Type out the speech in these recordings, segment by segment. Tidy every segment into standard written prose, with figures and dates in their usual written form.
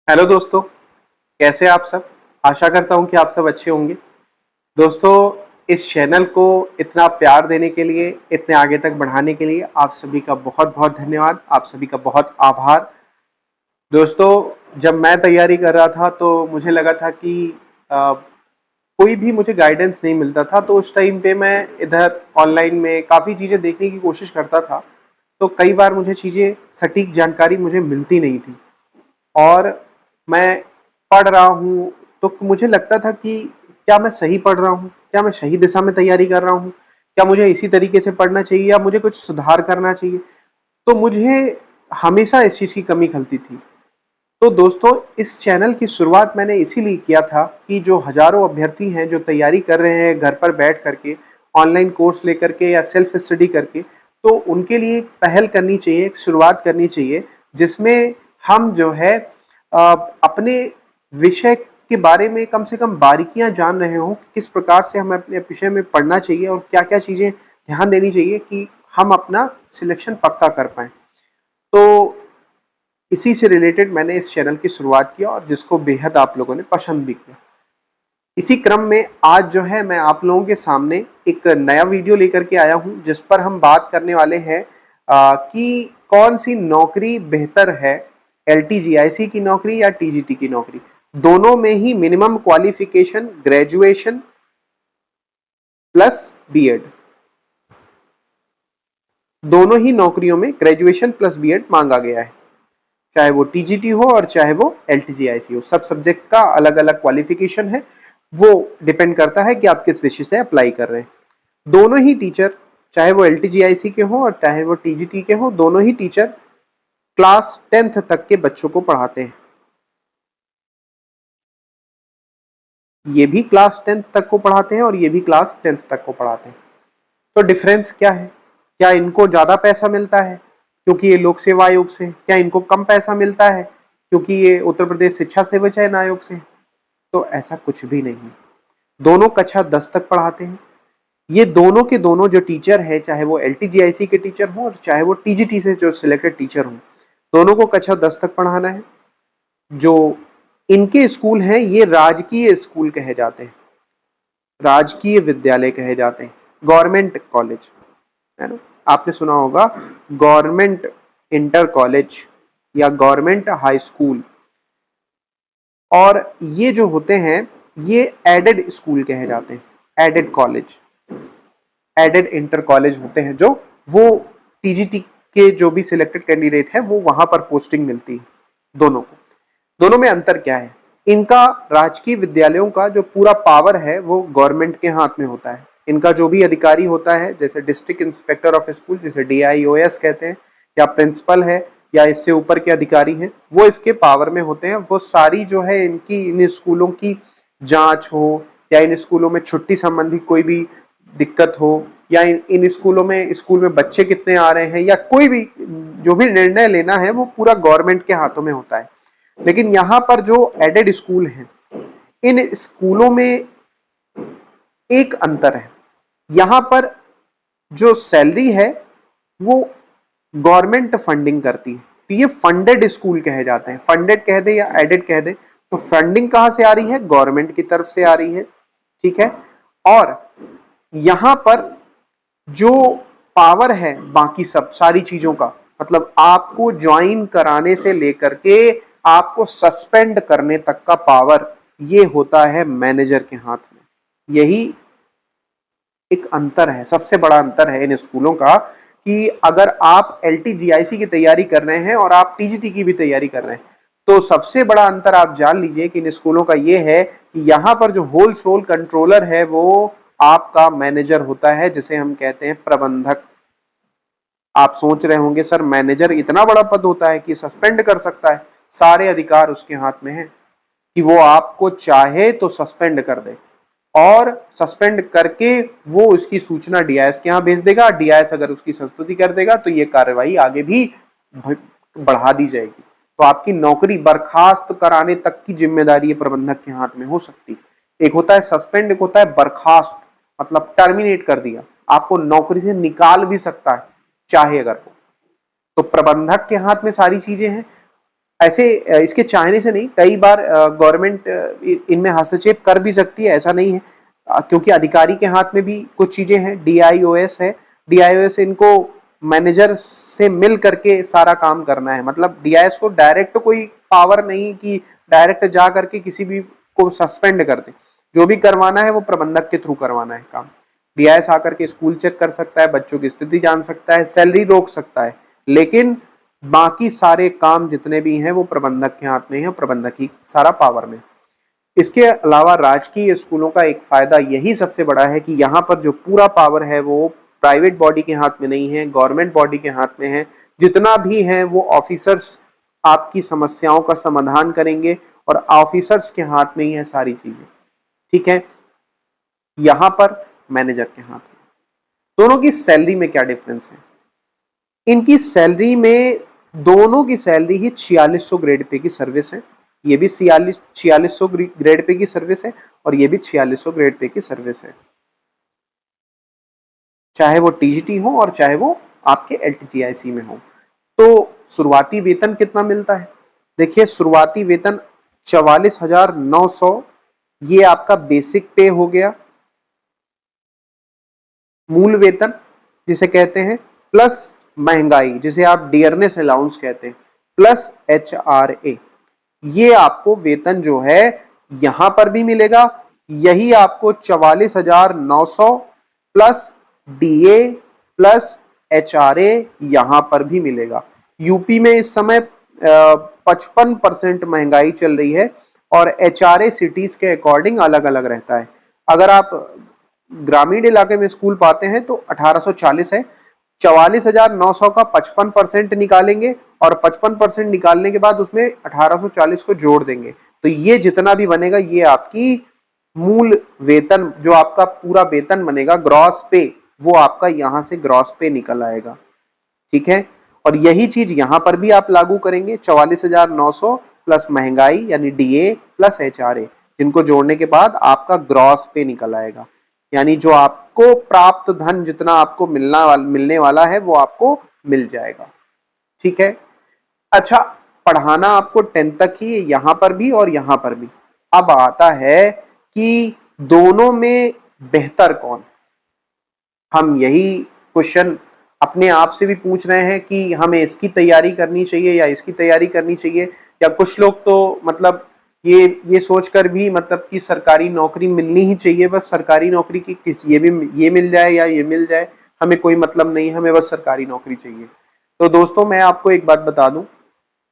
Hello दोस्तों, कैसे आप सब। आशा करता हूँ कि आप सब अच्छे होंगे। दोस्तों, इस चैनल को इतना प्यार देने के लिए, इतने आगे तक बढ़ाने के लिए आप सभी का बहुत बहुत धन्यवाद, आप सभी का बहुत आभार। दोस्तों, जब मैं तैयारी कर रहा था तो मुझे लगा था कि कोई भी मुझे गाइडेंस नहीं मिलता था, तो उस टाइम पे मैं इधर ऑनलाइन में काफ़ी चीज़ें देखने की कोशिश करता था। तो कई बार मुझे चीज़ें, सटीक जानकारी मुझे मिलती नहीं थी और मैं पढ़ रहा हूँ तो मुझे लगता था कि क्या मैं सही पढ़ रहा हूँ, क्या मैं सही दिशा में तैयारी कर रहा हूँ, क्या मुझे इसी तरीके से पढ़ना चाहिए या मुझे कुछ सुधार करना चाहिए। तो मुझे हमेशा इस चीज़ की कमी खलती थी। तो दोस्तों, इस चैनल की शुरुआत मैंने इसीलिए किया था कि जो हजारों अभ्यर्थी हैं जो तैयारी कर रहे हैं घर पर बैठ करके, ऑनलाइन कोर्स लेकर के या सेल्फ स्टडी करके, तो उनके लिए एक पहल करनी चाहिए, एक शुरुआत करनी चाहिए जिसमें हम जो है अपने विषय के बारे में कम से कम बारीकियां जान रहे हों कि किस प्रकार से हमें अपने विषय में पढ़ना चाहिए और क्या क्या चीज़ें ध्यान देनी चाहिए कि हम अपना सिलेक्शन पक्का कर पाएं। तो इसी से रिलेटेड मैंने इस चैनल की शुरुआत की और जिसको बेहद आप लोगों ने पसंद भी किया। इसी क्रम में आज जो है मैं आप लोगों के सामने एक नया वीडियो लेकर के आया हूं जिस पर हम बात करने वाले हैं कि कौन सी नौकरी बेहतर है, एलटीजीआईसी की नौकरी या टीजीटी की नौकरी। दोनों में ही minimum qualification graduation plus BEd, दोनों ही नौकरियों में ग्रेजुएशन प्लस बीएड मांगा गया है। चाहे वो टीजीटी हो और चाहे वो एलटीजीआईसी हो, सब सब्जेक्ट का अलग अलग क्वालिफिकेशन है। वो डिपेंड करता है कि आप किस विषय से अप्लाई कर रहे हैं। दोनों ही टीचर, चाहे वो एलटीजीआईसी के हो और चाहे वो टीजीटी के हो, दोनों ही टीचर क्लास 10th तक के बच्चों को पढ़ाते हैं। ये भी क्लास 10th तक को पढ़ाते हैं और ये भी क्लास 10th तक को पढ़ाते हैं। तो डिफरेंस क्या है? क्या इनको ज्यादा पैसा मिलता है क्योंकि ये लोक सेवा आयोग से? क्या इनको कम पैसा मिलता है क्योंकि ये उत्तर प्रदेश शिक्षा सेवा चयन आयोग से? तो ऐसा कुछ भी नहीं। दोनों कक्षा 10 तक पढ़ाते हैं। ये दोनों के दोनों जो टीचर है, चाहे वो एलटीजीआईसी के टीचर हो और चाहे वो टीजीटी से जो सिलेक्टेड टीचर हो, दोनों को कक्षा 10 तक पढ़ाना है। जो इनके स्कूल हैं ये राजकीय स्कूल कहे जाते हैं, राजकीय विद्यालय कहे जाते हैं, गवर्नमेंट कॉलेज, है ना। आपने सुना होगा गवर्नमेंट इंटर कॉलेज या गवर्नमेंट हाई स्कूल। और ये जो होते हैं ये एडेड स्कूल कहे जाते हैं, aided college, aided inter college होते हैं। जो वो टीजीटी के जो भी सिलेक्टेड कैंडिडेट है वो वहां पर पोस्टिंग मिलती है दोनों को। दोनों में अंतर क्या है? इनका राजकीय विद्यालयों का जो पूरा पावर है वो गवर्नमेंट के हाथ में होता है। इनका जो भी अधिकारी होता है, जैसे डिस्ट्रिक्ट इंस्पेक्टर ऑफ स्कूल, जैसे डीआईओएस कहते हैं, या प्रिंसिपल है या इससे ऊपर के अधिकारी हैं, वो इसके पावर में होते हैं। वो सारी जो है इनकी, इन स्कूलों की जांच हो या इन स्कूलों में छुट्टी संबंधी कोई भी दिक्कत हो या इन स्कूल में बच्चे कितने आ रहे हैं या कोई भी जो भी निर्णय लेना है वो पूरा गवर्नमेंट के हाथों में होता है। लेकिन यहाँ पर जो एडेड स्कूल हैं, इन स्कूलों में एक अंतर है। यहाँ पर जो सैलरी है वो गवर्नमेंट फंडिंग करती है, तो ये फंडेड स्कूल कहे जाते हैं। फंडेड कह दे या एडेड कह दे, तो फंडिंग कहां से आ रही है? गवर्नमेंट की तरफ से आ रही है, ठीक है। और यहां पर जो पावर है बाकी सब सारी चीजों का, मतलब आपको ज्वाइन कराने से लेकर के आपको सस्पेंड करने तक का पावर, ये होता है मैनेजर के हाथ में। यही एक अंतर है, सबसे बड़ा अंतर है इन स्कूलों का, कि अगर आप एलटीजीआईसी की तैयारी कर रहे हैं और आप टीजीटी की भी तैयारी कर रहे हैं, तो सबसे बड़ा अंतर आप जान लीजिए कि इन स्कूलों का ये है कि यहां पर जो होल सोल कंट्रोलर है वो आपका मैनेजर होता है, जिसे हम कहते हैं प्रबंधक। आप सोच रहे होंगे सर, मैनेजर इतना बड़ा पद होता है कि सस्पेंड कर सकता है? सारे अधिकार उसके हाथ में है कि वो आपको चाहे तो सस्पेंड कर दे, और सस्पेंड करके वो उसकी सूचना डीआईएस के यहाँ भेज देगा। डीआईएस अगर उसकी संस्तुति कर देगा तो ये कार्रवाई आगे भी बढ़ा दी जाएगी। तो आपकी नौकरी बर्खास्त कराने तक की जिम्मेदारी प्रबंधक के हाथ में हो सकती है। एक होता है सस्पेंड, एक होता है बर्खास्त, मतलब टर्मिनेट कर दिया, आपको नौकरी से निकाल भी सकता है चाहे अगर हो। तो प्रबंधक के हाथ में सारी चीजें हैं। ऐसे इसके चाहने से नहीं, कई बार गवर्नमेंट इनमें हस्तक्षेप कर भी सकती है, ऐसा नहीं है, क्योंकि अधिकारी के हाथ में भी कुछ चीजें हैं। DIOS है, DIOS इनको मैनेजर से मिल करके सारा काम करना है। मतलब DIS को डायरेक्ट कोई पावर नहीं कि डायरेक्ट जा करके किसी भी को सस्पेंड कर दे। जो भी करवाना है वो प्रबंधक के थ्रू करवाना है काम। DIS आकर के स्कूल चेक कर सकता है, बच्चों की स्थिति जान सकता है, सैलरी रोक सकता है, लेकिन बाकी सारे काम जितने भी हैं वो प्रबंधक के हाथ में है, प्रबंधक ही सारा पावर में। इसके अलावा राजकीय स्कूलों का एक फायदा यही सबसे बड़ा है कि यहाँ पर जो पूरा पावर है वो प्राइवेट बॉडी के हाथ में नहीं है, गवर्नमेंट बॉडी के हाथ में है। जितना भी है वो ऑफिसर्स आपकी समस्याओं का समाधान करेंगे और ऑफिसर्स के हाथ में ही है सारी चीजें, ठीक है। यहां पर मैनेजर के हाथ में। दोनों की सैलरी में क्या डिफरेंस है? इनकी सैलरी में, दोनों की सैलरी ही 4600 ग्रेड पे की सर्विस है। ये भी 4600 ग्रेड पे की सर्विस है और ये भी 4600 ग्रेड पे की सर्विस है, चाहे वो TGT हो और चाहे वो आपके LTGIC में हो। तो शुरुआती वेतन कितना मिलता है? देखिए, शुरुआती वेतन 44,900, ये आपका बेसिक पे हो गया, मूल वेतन जिसे कहते हैं, प्लस महंगाई जिसे आप डियरनेस अलाउंस कहते हैं, प्लस HRA। ये आपको वेतन जो है यहां पर भी मिलेगा। यही आपको 44,900 प्लस DA प्लस HRA यहां पर भी मिलेगा। यूपी में इस समय 55% महंगाई चल रही है और HRA सिटीज के अकॉर्डिंग अलग अलग रहता है। अगर आप ग्रामीण इलाके में स्कूल पाते हैं तो 1840 है। 44,900 का 55% निकालेंगे और 55% निकालने के बाद उसमें 1840 को जोड़ देंगे, तो ये जितना भी बनेगा ये आपकी मूल वेतन, जो आपका पूरा वेतन बनेगा ग्रॉस पे, वो आपका यहां से ग्रॉस पे निकल आएगा, ठीक है। और यही चीज यहां पर भी आप लागू करेंगे, 44,900 प्लस महंगाई यानी DA प्लस HRA, जिनको जोड़ने के बाद आपका ग्रॉस पे निकल आएगा। यानी जो आपको प्राप्त धन जितना आपको मिलने वाला है वो आपको मिल जाएगा, ठीक है। अच्छा, पढ़ाना आपको 10th तक ही, यहां पर भी और यहां पर भी। अब आता है कि दोनों में बेहतर कौन? हम यही क्वेश्चन अपने आप से भी पूछ रहे हैं कि हमें इसकी तैयारी करनी चाहिए या इसकी तैयारी करनी चाहिए। या कुछ लोग तो मतलब ये सोचकर भी मतलब कि सरकारी नौकरी मिलनी ही चाहिए, बस सरकारी नौकरी की किस ये मिल जाए या ये मिल जाए, हमें कोई मतलब नहीं, हमें बस सरकारी नौकरी चाहिए। तो दोस्तों, मैं आपको एक बात बता दूं,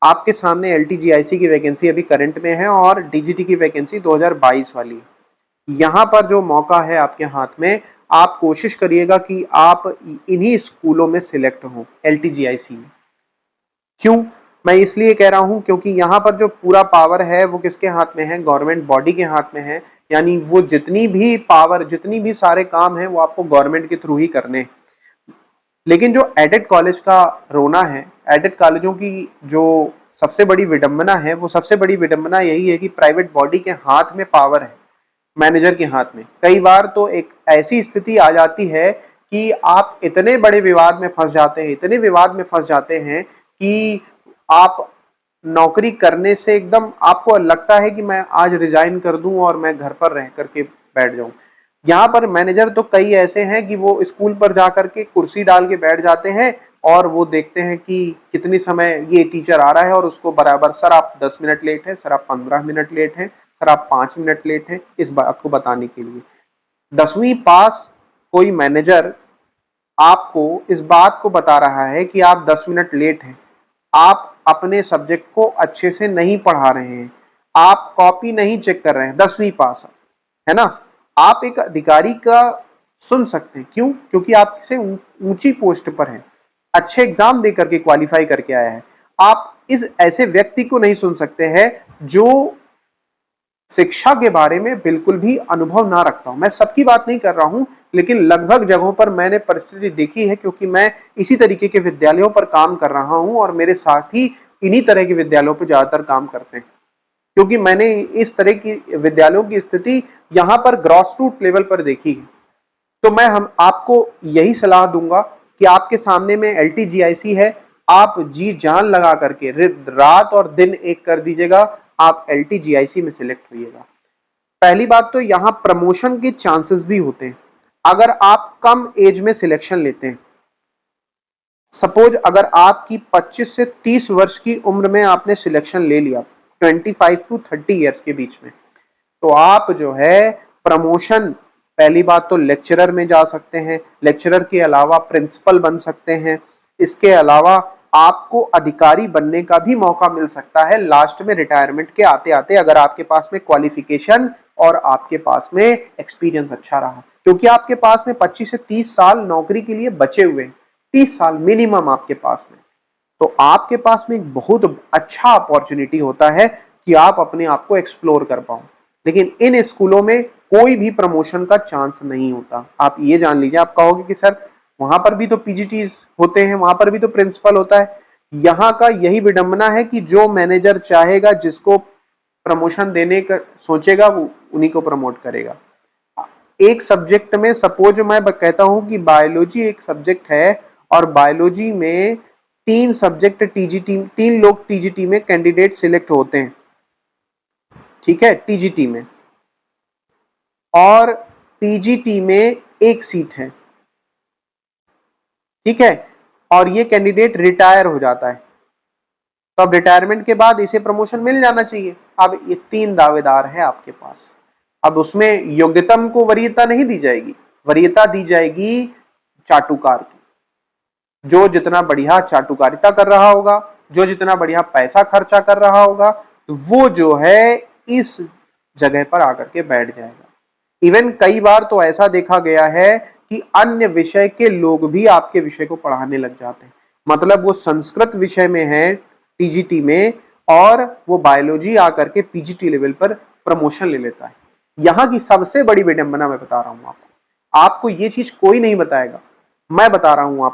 आपके सामने LTGIC की वैकेंसी अभी करंट में है और DGT की वैकेंसी 2022 वाली है। यहां पर जो मौका है आपके हाथ में, आप कोशिश करिएगा कि आप इन्हीं स्कूलों में सिलेक्ट हो LTGIC में। क्यों मैं इसलिए कह रहा हूं, क्योंकि यहां पर जो पूरा पावर है वो किसके हाथ में है? गवर्नमेंट बॉडी के हाथ में है। यानी वो जितनी भी पावर, जितनी भी सारे काम है वो आपको गवर्नमेंट के थ्रू ही करने। लेकिन जो एडेड कॉलेज का रोना है, एडेड कॉलेजों की जो सबसे बड़ी विडंबना है, वो सबसे बड़ी विडंबना यही है कि प्राइवेट बॉडी के हाथ में पावर है, मैनेजर के हाथ में। कई बार तो एक ऐसी स्थिति आ जाती है कि आप इतने बड़े विवाद में फंस जाते हैं, इतने विवाद में फंस जाते हैं कि आप नौकरी करने से एकदम आपको लगता है कि मैं आज रिजाइन कर दूं और मैं घर पर रह करके बैठ जाऊं। यहाँ पर मैनेजर तो कई ऐसे हैं कि वो स्कूल पर जाकर के कुर्सी डाल के बैठ जाते हैं और वो देखते हैं कि कितनी समय ये टीचर आ रहा है और उसको बराबर, सर आप 10 मिनट लेट है, सर आप 15 मिनट लेट हैं, सर आप 5 मिनट लेट हैं, इस बात को बताने के लिए। 10वीं पास कोई मैनेजर आपको इस बात को बता रहा है कि आप 10 मिनट लेट हैं, आप अपने सब्जेक्ट को अच्छे से नहीं पढ़ा रहे हैं, आप कॉपी नहीं चेक कर रहे हैं, 10वीं पास है ना, आप एक अधिकारी का सुन सकते हैं। क्यों? क्योंकि आपसे ऊंची पोस्ट पर है, अच्छे एग्जाम दे करके क्वालिफाई करके आया है। आप इस ऐसे व्यक्ति को नहीं सुन सकते हैं जो शिक्षा के बारे में बिल्कुल भी अनुभव ना रखता हूं। मैं सबकी बात नहीं कर रहा हूं, लेकिन लगभग जगहों पर मैंने परिस्थिति देखी है, क्योंकि मैं इसी तरीके के विद्यालयों पर काम कर रहा हूं और मेरे साथी इन्हीं तरह के विद्यालयों पर ज्यादातर काम करते हैं, क्योंकि मैंने इस तरह की विद्यालयों की स्थिति यहां पर ग्रॉस रूट लेवल पर देखी है। तो मैं हम आपको यही सलाह दूंगा कि आपके सामने में LTGIC है, आप जी जान लगा करके रात और दिन एक कर दीजिएगा, आप LTGIC में सिलेक्ट होइएगा। पहली बात तो यहां प्रमोशन के चांसेस भी होते हैं अगर आप कम एज में सिलेक्शन लेते हैं। सपोज अगर आपकी 25 से 30 वर्ष की उम्र में आपने सिलेक्शन ले लिया, 25 टू 30 ईयर्स के बीच में, तो आप जो है प्रमोशन, पहली बात तो लेक्चरर में जा सकते हैं, लेक्चरर के अलावा प्रिंसिपल बन सकते हैं, इसके अलावा आपको अधिकारी बनने का भी मौका मिल सकता है लास्ट में रिटायरमेंट के आते आते, अगर आपके पास में क्वालिफिकेशन और आपके पास में एक्सपीरियंस अच्छा रहा, क्योंकि आपके पास में 25 से 30 साल नौकरी के लिए बचे हुए हैं, 30 साल मिनिमम आपके पास में, तो आपके पास में एक बहुत अच्छा अपॉर्चुनिटी होता है कि आप अपने आप को एक्सप्लोर कर पाओ। लेकिन इन स्कूलों में कोई भी प्रमोशन का चांस नहीं होता। आप ये जान लीजिए, आप कहोगे कि सर वहां पर भी तो PGTs होते हैं, वहां पर भी तो प्रिंसिपल होता है। यहाँ का यही विडंबना है कि जो मैनेजर चाहेगा, जिसको प्रमोशन देने का सोचेगा, वो उन्हीं को प्रमोट करेगा। एक सब्जेक्ट में, सपोज मैं कहता हूं कि बायोलॉजी एक सब्जेक्ट है और बायोलॉजी में 3 सब्जेक्ट TGT, 3 लोग TGT में कैंडिडेट सिलेक्ट होते हैं, ठीक है, TGT में, और TGT में 1 सीट है, ठीक है, और ये कैंडिडेट रिटायर हो जाता है, तो अब रिटायरमेंट के बाद इसे प्रमोशन मिल जाना चाहिए। अब ये 3 दावेदार है आपके पास, अब उसमें योग्यतम को वरीयता नहीं दी जाएगी, वरीयता दी जाएगी चाटुकार की। जो जितना बढ़िया चाटुकारिता कर रहा होगा, जो जितना बढ़िया पैसा खर्चा कर रहा होगा, वो जो है इस जगह पर आकर के बैठ जाएगा। इवन कई बार तो ऐसा देखा गया है कि अन्य विषय के लोग भी आपके विषय को पढ़ाने लग जाते हैं। मतलब वो संस्कृत विषय में है TGT में, और वो बायोलॉजी आकर के PGT लेवल पर प्रमोशन ले लेता है। यहाँ की सबसे बड़ी विडंबना मैं बता रहा हूं आपको ये चीज कोई नहीं बताएगा, मैं बता रहा हूं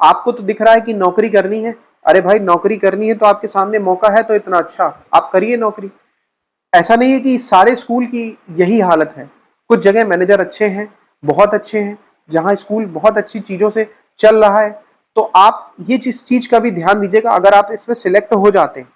आपको तो दिख रहा है कि नौकरी करनी है। अरे भाई, नौकरी करनी है तो आपके सामने मौका है, तो इतना अच्छा आप करिए नौकरी। ऐसा नहीं है कि सारे स्कूल की यही हालत है, कुछ जगह मैनेजर अच्छे हैं, बहुत अच्छे हैं, जहां स्कूल बहुत अच्छी चीजों से चल रहा है, तो आप ये चीज का भी ध्यान दीजिएगा। अगर आप इसमें सिलेक्ट हो जाते हैं,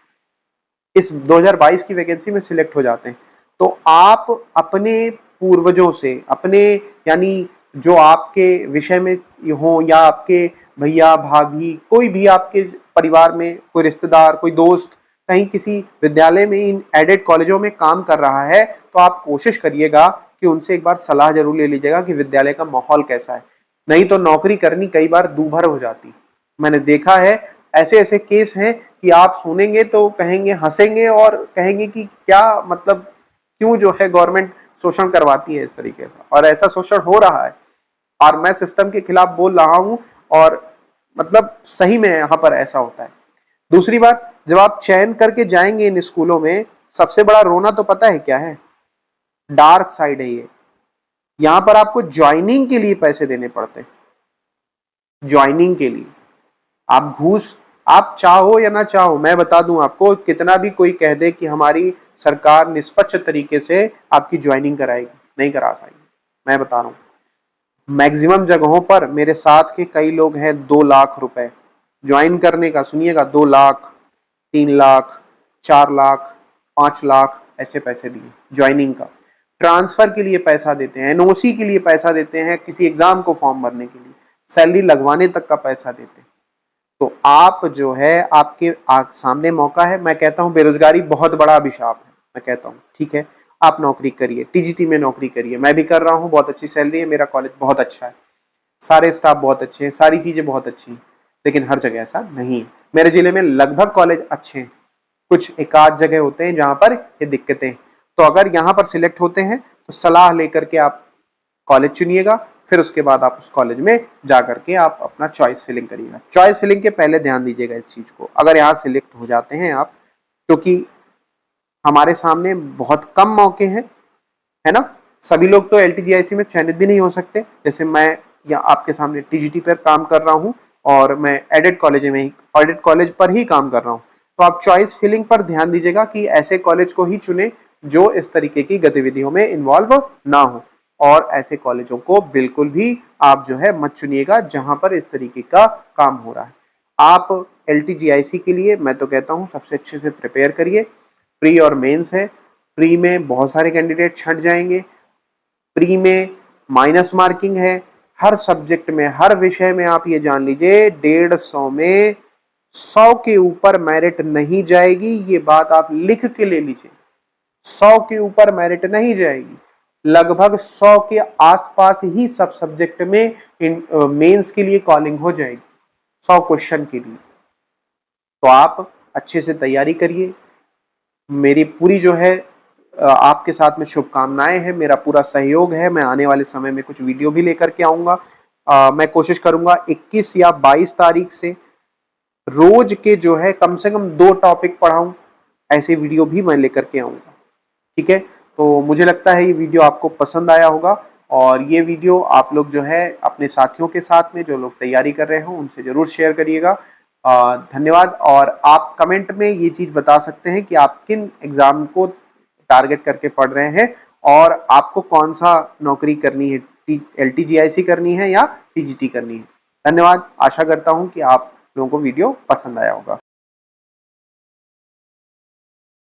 इस 2022 की वैकेंसी में सिलेक्ट हो जाते हैं, तो आप अपने पूर्वजों से, अपने यानी जो आपके विषय में हो, या आपके भैया भाभी, कोई भी आपके परिवार में कोई रिश्तेदार, कोई दोस्त कहीं किसी विद्यालय में, इन एडेड कॉलेजों में काम कर रहा है, तो आप कोशिश करिएगा कि उनसे एक बार सलाह जरूर ले लीजिएगा कि विद्यालय का माहौल कैसा है। नहीं तो नौकरी करनी कई बार दूभर हो जाती, मैंने देखा है। ऐसे ऐसे केस हैं कि आप सुनेंगे तो कहेंगे, हंसेंगे और कहेंगे कि क्या मतलब, क्यों जो है गवर्नमेंट शोषण करवाती है इस तरीके का, और ऐसा शोषण हो रहा है और मैं सिस्टम के खिलाफ बोल रहा हूं, और मतलब सही में यहां पर ऐसा होता है। दूसरी बात, जब आप चयन करके जाएंगे इन स्कूलों में, सबसे बड़ा रोना तो पता है क्या है? डार्क साइड है ये। यहां पर आपको ज्वाइनिंग के लिए पैसे देने पड़ते हैं, ज्वाइनिंग के लिए। आप घूस, आप चाहो या ना चाहो, मैं बता दूं आपको, कितना भी कोई कह दे कि हमारी सरकार निष्पक्ष तरीके से आपकी ज्वाइनिंग कराएगी, नहीं करा पाएगी। मैं बता रहा हूं, मैक्सिमम जगहों पर मेरे साथ के कई लोग हैं, 2 लाख रुपए ज्वाइन करने का, सुनिएगा, 2 लाख, 3 लाख, 4 लाख, 5 लाख ऐसे पैसे दिए ज्वाइनिंग का। ट्रांसफर के लिए पैसा देते हैं, NOC के लिए पैसा देते हैं, किसी एग्जाम को फॉर्म भरने के लिए, सैलरी लगवाने तक का पैसा देते हैं। तो आप जो है, आपके सामने मौका है। मैं कहता हूं बेरोजगारी बहुत बड़ा अभिशाप है, मैं कहता हूं ठीक है, आप नौकरी करिए, TGT में नौकरी करिए, मैं भी कर रहा हूं, बहुत अच्छी सैलरी है, मेरा कॉलेज बहुत अच्छा है, सारे स्टाफ बहुत अच्छे हैं, सारी चीजें बहुत अच्छी हैं, लेकिन हर जगह ऐसा नहीं है। मेरे जिले में लगभग कॉलेज अच्छे हैं, कुछ एक आध जगह होते हैं जहां पर ये दिक्कतें हैं। तो अगर यहाँ पर सिलेक्ट होते हैं तो सलाह लेकर के आप कॉलेज चुनिएगा, फिर उसके बाद आप उस कॉलेज में जाकर के आप अपना चॉइस फिलिंग करिएगा। चॉइस फिलिंग के पहले ध्यान दीजिएगा इस चीज को, अगर यहाँ सिलेक्ट हो जाते हैं आप, क्योंकि हमारे सामने बहुत कम मौके हैं, है ना। सभी लोग तो LTGIC में चयनित भी नहीं हो सकते, जैसे मैं या आपके सामने TGT पर काम कर रहा हूँ और मैं एडेड कॉलेज पर ही काम कर रहा हूँ। तो आप चॉइस फिलिंग पर ध्यान दीजिएगा कि ऐसे कॉलेज को ही चुने जो इस तरीके की गतिविधियों में इन्वॉल्व ना हो, और ऐसे कॉलेजों को बिल्कुल भी आप जो है मत चुनिएगा जहां पर इस तरीके का काम हो रहा है। आप LTGIC के लिए मैं तो कहता हूँ सबसे अच्छे से प्रिपेयर करिए। प्री और मेंस है, प्री में बहुत सारे कैंडिडेट छट जाएंगे, प्री में माइनस मार्किंग है, हर सब्जेक्ट में हर विषय में आप ये जान लीजिए 150 में 100 के ऊपर मेरिट नहीं जाएगी, ये बात आप लिख के ले लीजिए। 100 के ऊपर मेरिट नहीं जाएगी, लगभग 100 के आसपास ही सब सब्जेक्ट में मेंस के लिए कॉलिंग हो जाएगी 100 क्वेश्चन के लिए। तो आप अच्छे से तैयारी करिए। मेरी पूरी जो है आपके साथ में शुभकामनाएं हैं, मेरा पूरा सहयोग है। मैं आने वाले समय में कुछ वीडियो भी लेकर के आऊंगा। मैं कोशिश करूंगा 21 या 22 तारीख से रोज के जो है कम से कम 2 टॉपिक पढ़ाऊं, ऐसे वीडियो भी मैं लेकर के आऊंगा। ठीक है, तो मुझे लगता है ये वीडियो आपको पसंद आया होगा और ये वीडियो आप लोग जो है अपने साथियों के साथ में जो लोग तैयारी कर रहे हो उनसे जरूर शेयर करिएगा। धन्यवाद। और आप कमेंट में ये चीज बता सकते हैं कि आप किन एग्जाम को टारगेट करके पढ़ रहे हैं और आपको कौन सा नौकरी करनी है, LTGIC करनी है या TGT करनी है। धन्यवाद। आशा करता हूं कि आप लोगों को वीडियो पसंद आया होगा।